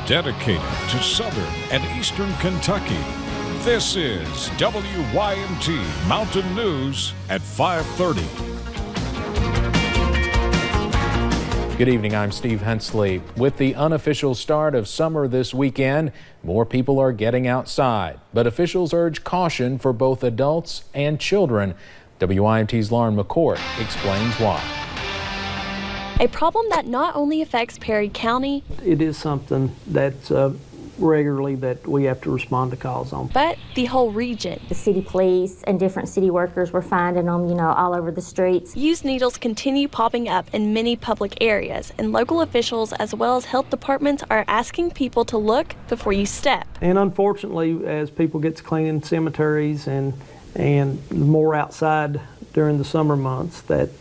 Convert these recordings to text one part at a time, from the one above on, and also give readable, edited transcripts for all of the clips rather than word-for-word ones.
dedicated to southern and eastern Kentucky. This is WYMT Mountain News at 5:30. Good evening, I'm Steve Hensley. With the unofficial start of summer this weekend, more people are getting outside, but officials urge caution for both adults and children. WYMT's Lauren McCourt explains why. A problem that not only affects Perry County, it is something that's regularly that we have to respond to calls on, but the whole region. The city police and different city workers were finding them, all over the streets. Used needles continue popping up in many public areas, and local officials as well as health departments are asking people to look before you step. And unfortunately, as people get to cleaning cemeteries and more outside during the summer months, that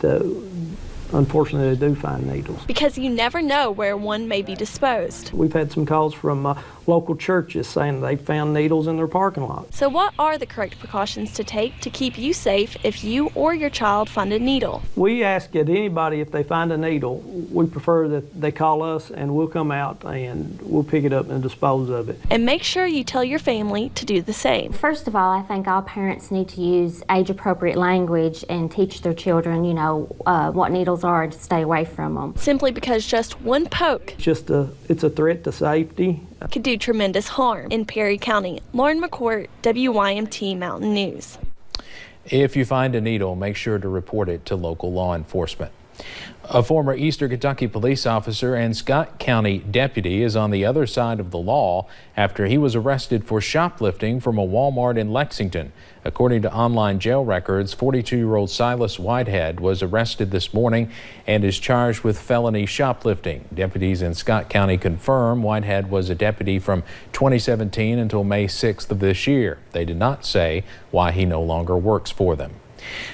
unfortunately they do find needles. Because you never know where one may be disposed. We've had some calls from local churches saying they found needles in their parking lot. So what are the correct precautions to take to keep you safe if you or your child find a needle? We ask that anybody, if they find a needle, we prefer that they call us and we'll come out and we'll pick it up and dispose of it. And make sure you tell your family to do the same. First of all, I think all parents need to use age-appropriate language and teach their children, what needles are and to stay away from them. Simply because just one poke it's a threat to safety. Could do tremendous harm. In Perry County, Lauren McCourt, WYMT Mountain News. If you find a needle, make sure to report it to local law enforcement. A former Eastern Kentucky police officer and Scott County deputy is on the other side of the law after he was arrested for shoplifting from a Walmart in Lexington. According to online jail records, 42-year-old Silas Whitehead was arrested this morning and is charged with felony shoplifting. Deputies in Scott County confirm Whitehead was a deputy from 2017 until May 6th of this year. They did not say why he no longer works for them.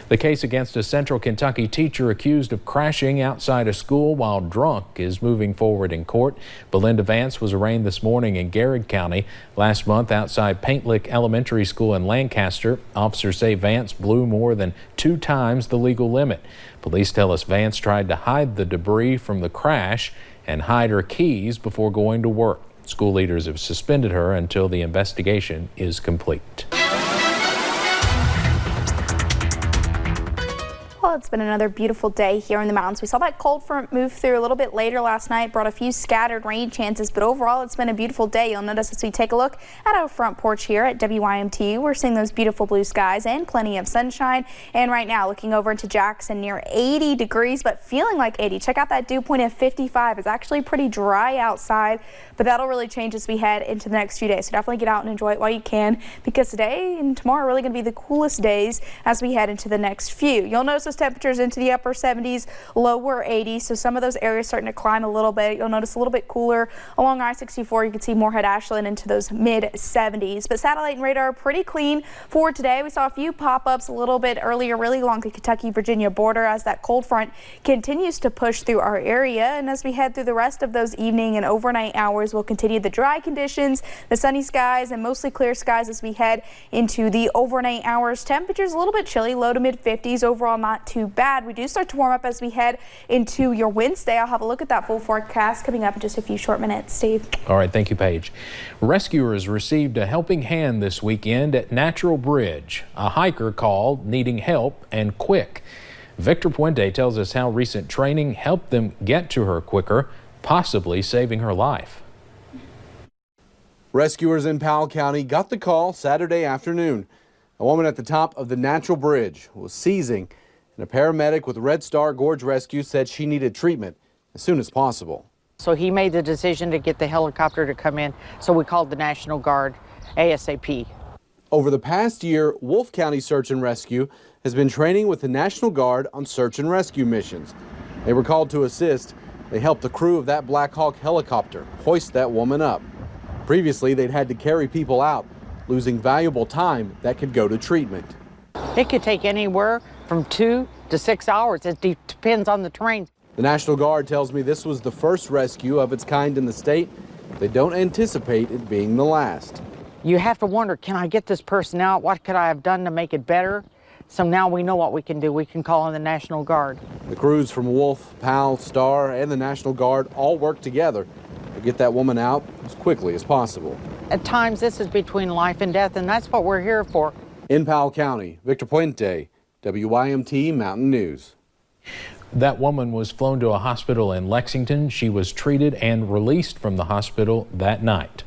The case against a Central Kentucky teacher accused of crashing outside a school while drunk is moving forward in court. Belinda Vance was arraigned this morning in Garrett County. Last month outside Paint Lick Elementary School in Lancaster, officers say Vance blew more than 2 times the legal limit. Police tell us Vance tried to hide the debris from the crash and hide her keys before going to work. School leaders have suspended her until the investigation is complete. Well, it's been another beautiful day here in the mountains. We saw that cold front move through a little bit later last night, brought a few scattered rain chances, but overall it's been a beautiful day. You'll notice as we take a look at our front porch here at WYMT, we're seeing those beautiful blue skies and plenty of sunshine. And right now looking over into Jackson, near 80 degrees, but feeling like 80. Check out that dew point of 55. It's actually pretty dry outside, but that'll really change as we head into the next few days. So definitely get out and enjoy it while you can, because today and tomorrow are really going to be the coolest days as we head into the next few. You'll notice temperatures into the upper 70s, lower 80s, so some of those areas starting to climb a little bit. You'll notice a little bit cooler along I-64. You can see Moorhead Ashland into those mid 70s, but satellite and radar are pretty clean for today. We saw a few pop-ups a little bit earlier, really along the Kentucky-Virginia border as that cold front continues to push through our area. And as we head through the rest of those evening and overnight hours, we'll continue the dry conditions, the sunny skies and mostly clear skies as we head into the overnight hours. Temperatures a little bit chilly, low to mid 50s, overall not too bad. We do start to warm up as we head into your Wednesday. I'll have a look at that full forecast coming up in just a few short minutes. Steve. All right, thank you, Paige. Rescuers received a helping hand this weekend at Natural Bridge. A hiker called needing help and quick. Victor Puente tells us how recent training helped them get to her quicker, possibly saving her life. Rescuers in Powell County got the call Saturday afternoon. A woman at the top of the Natural Bridge was seizing, and a paramedic with Red Star Gorge Rescue said she needed treatment as soon as possible. So he made the decision to get the helicopter to come in, so we called the National Guard ASAP. Over the past year, Wolfe County Search and Rescue has been training with the National Guard on search and rescue missions. They were called to assist. They helped the crew of that Black Hawk helicopter hoist that woman up. Previously, they'd had to carry people out, losing valuable time that could go to treatment. It could take anywhere from 2 to 6 hours. It depends on the terrain. The National Guard tells me this was the first rescue of its kind in the state. They don't anticipate it being the last. You have to wonder, can I get this person out? What could I have done to make it better? So now we know what we can do. We can call in the National Guard. The crews from Wolfe, Powell, Star, and the National Guard all work together. The get that woman out as quickly as possible. At times, this is between life and death, and that's what we're here for. In Powell County, Victor Puente, WYMT Mountain News. That woman was flown to a hospital in Lexington. She was treated and released from the hospital that night.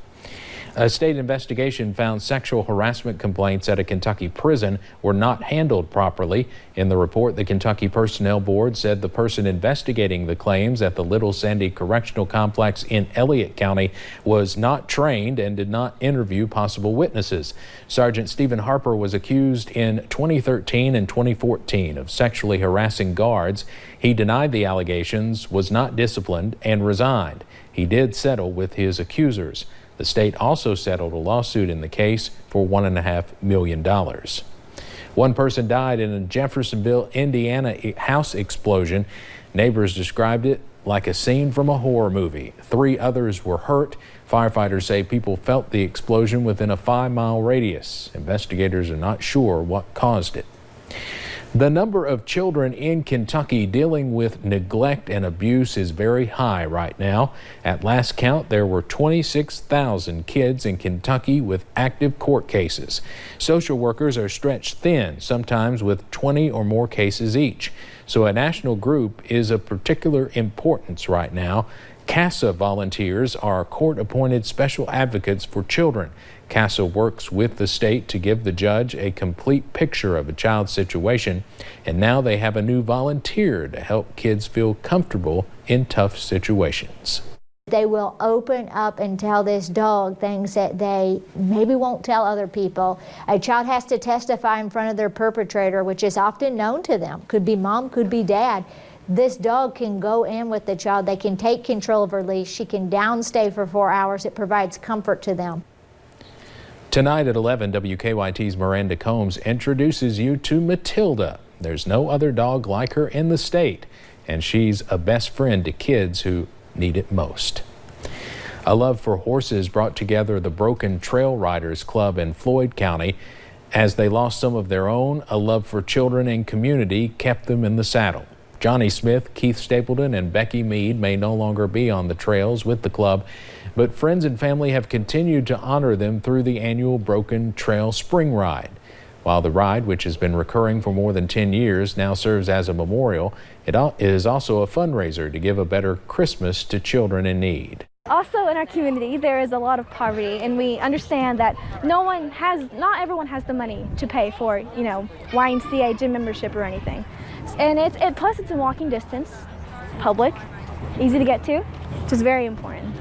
A state investigation found sexual harassment complaints at a Kentucky prison were not handled properly. In the report, the Kentucky Personnel Board said the person investigating the claims at the Little Sandy Correctional Complex in Elliott County was not trained and did not interview possible witnesses. Sergeant Stephen Harper was accused in 2013 and 2014 of sexually harassing guards. He denied the allegations, was not disciplined, and resigned. He did settle with his accusers. The state also settled a lawsuit in the case for $1.5 million. One person died in a Jeffersonville, Indiana house explosion. Neighbors described it like a scene from a horror movie. 3 others were hurt. Firefighters say people felt the explosion within a 5-mile radius. Investigators are not sure what caused it. The number of children in Kentucky dealing with neglect and abuse is very high right now. At last count, there were 26,000 kids in Kentucky with active court cases. Social workers are stretched thin, sometimes with 20 or more cases each. So a national group is of particular importance right now. CASA volunteers are court-appointed special advocates for children. CASA works with the state to give the judge a complete picture of a child's situation, and now they have a new volunteer to help kids feel comfortable in tough situations. They will open up and tell this dog things that they maybe won't tell other people. A child has to testify in front of their perpetrator, which is often known to them. Could be mom, could be dad. This dog can go in with the child. They can take control of her leash. She can downstay for 4 hours. It provides comfort to them. Tonight at 11, WKYT's Miranda Combs introduces you to Matilda. There's no other dog like her in the state, and she's a best friend to kids who need it most. A love for horses brought together the Broken Trail Riders Club in Floyd County. As they lost some of their own, a love for children and community kept them in the saddle. Johnny Smith, Keith Stapleton, and Becky Mead may no longer be on the trails with the club, but friends and family have continued to honor them through the annual Broken Trail Spring Ride. While the ride, which has been recurring for more than 10 years, now serves as a memorial, it is also a fundraiser to give a better Christmas to children in need. Also in our community, there is a lot of poverty, and we understand that not everyone has the money to pay for, YMCA gym membership or anything. And plus it's in walking distance, public, easy to get to, which is very important.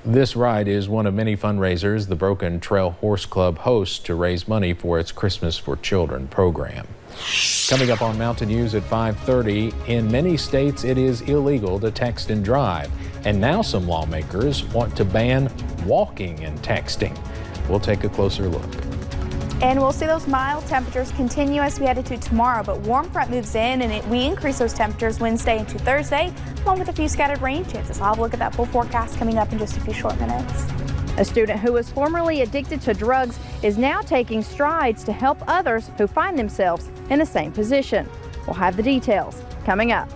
This ride is one of many fundraisers the Broken Trail Horse Club hosts to raise money for its Christmas for Children program. Coming up on Mountain News at 5:30, in many states it is illegal to text and drive, and now some lawmakers want to ban walking and texting. We'll take a closer look. And we'll see those mild temperatures continue as we head into tomorrow, but warm front moves in and we increase those temperatures Wednesday into Thursday, along with a few scattered rain chances. I'll have a look at that full forecast coming up in just a few short minutes. A student who was formerly addicted to drugs is now taking strides to help others who find themselves in the same position. We'll have the details coming up.